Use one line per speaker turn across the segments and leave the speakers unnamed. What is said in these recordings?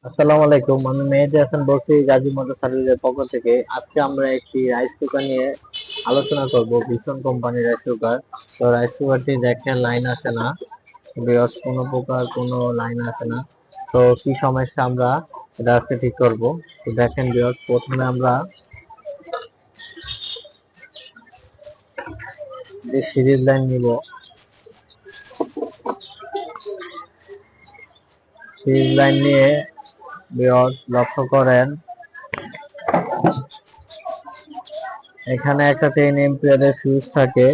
আসসালামু আলাইকুম। আমি মেহেদী হাসান বলছি গাজী মোটর সার্ভিসের পক্ষ থেকে। আজকে আমরা একটি রাইস কুকার নিয়ে আলোচনা করব, ভীষণ কোম্পানির রাইস কুকার। তো রাইস কুকারটি দেখেন লাইন আসে না, বিকজ কোনো প্রকার কোনো লাইন আসে না। তো কি সমস্যা আমরা এটা আজকে ঠিক করবো। তো দেখেন বিকজ প্রথমে আমরা যে সিরিজ লাইন নিব, সিরিজ লাইন নিয়ে বিকজ লক্ষ্য করেন এখানে একটা 10 এম্পিয়ারের ফিউজ থাকে।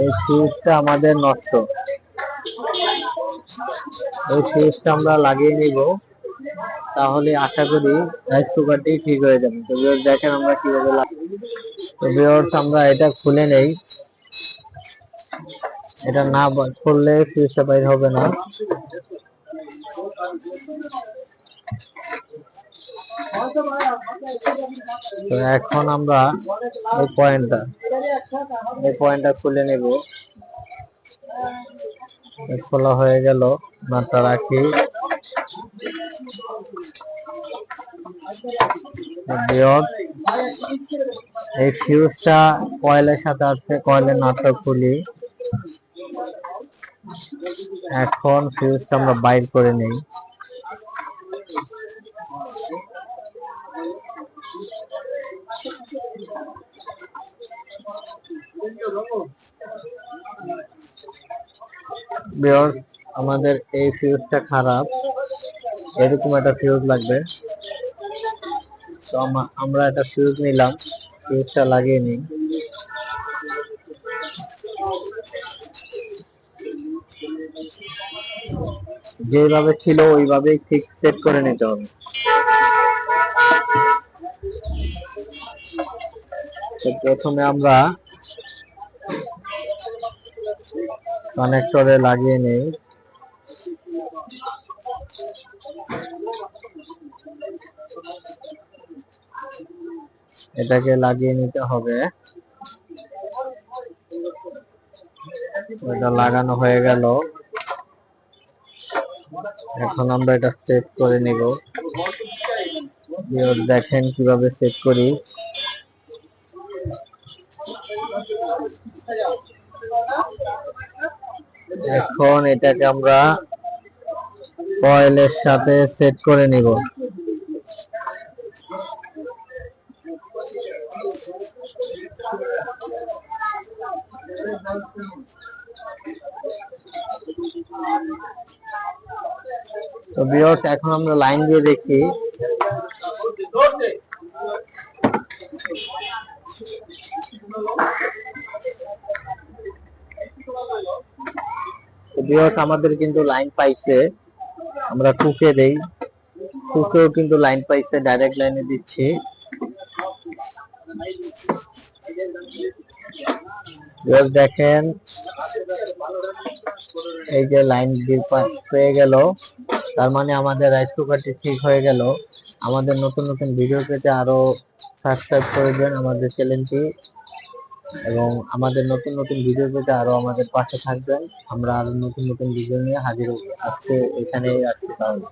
এই ফিউজটা আমাদের নষ্ট, এই ফিউজটা আমরা লাগিয়ে নিব, তাহলে আশা করি রাইস কুকারটি ঠিক হয়ে যাবে। তো ভিউয়ার্স দেখেন আমরা কিভাবে তো ভিউয়ার্স আমরা এটা খুলে নেই, এটা না খুললে ফিউজটা বাইর হবে না। তো এখন আমরা এই পয়েন্টটা খুলে নেব। খোলা হয়ে গেল, নাটটা রাখি। এই ফিউজটা কয়েলের সাথে আছে, কয়েলের নাটটা খুলি। এখন ফিউজটা আমরা বাইর করে নেই। আমাদের এই ফিউজটা খারাপ, এরকম একটা ফিউজ লাগবে। তো আমরা একটা ফিউজ নিলাম, ফিউজটা লাগিয়ে নিই। যেভাবে ছিল ওইভাবেই ঠিক সেট করে নিতে হবে। তো প্রথমে আমরা কানেক্টরে লাগিয়ে নেই। এটাকে লাগিয়ে নিতে হবে। এটা লাগানো হয়ে গেল, এখন আমরা এটা সেট করে নিব। দেখেন কিভাবে সেট করি। এখন এটাকে আমরা কয়েলের সাথে সেট করে নিব। তো ভিউয়ার্স এখন আমরা লাইন দিয়ে দেখি। ভিউয়ার্স আমাদের কিন্তু লাইন পাইছে, আমরা কুকে দেই, কুকেও কিন্তু লাইন পাইছে, ডাইরেক্ট লাইনে দিচ্ছি। দেখেন এই যে লাইন পেয়ে গেল, তার মানে আমাদের রাইস কুকারটি ঠিক হয়ে গেল। আমাদের নতুন নতুন ভিডিও পেতে আরো সাবস্ক্রাইব করে দেন আমাদের চ্যানেলটি, এবং আমাদের নতুন নতুন ভিডিও পেতে আরো আমাদের পাশে থাকবেন। আমরা আরো নতুন নতুন ভিডিও নিয়ে হাজির হব। আজকে এখানেই আসছি তাহলে।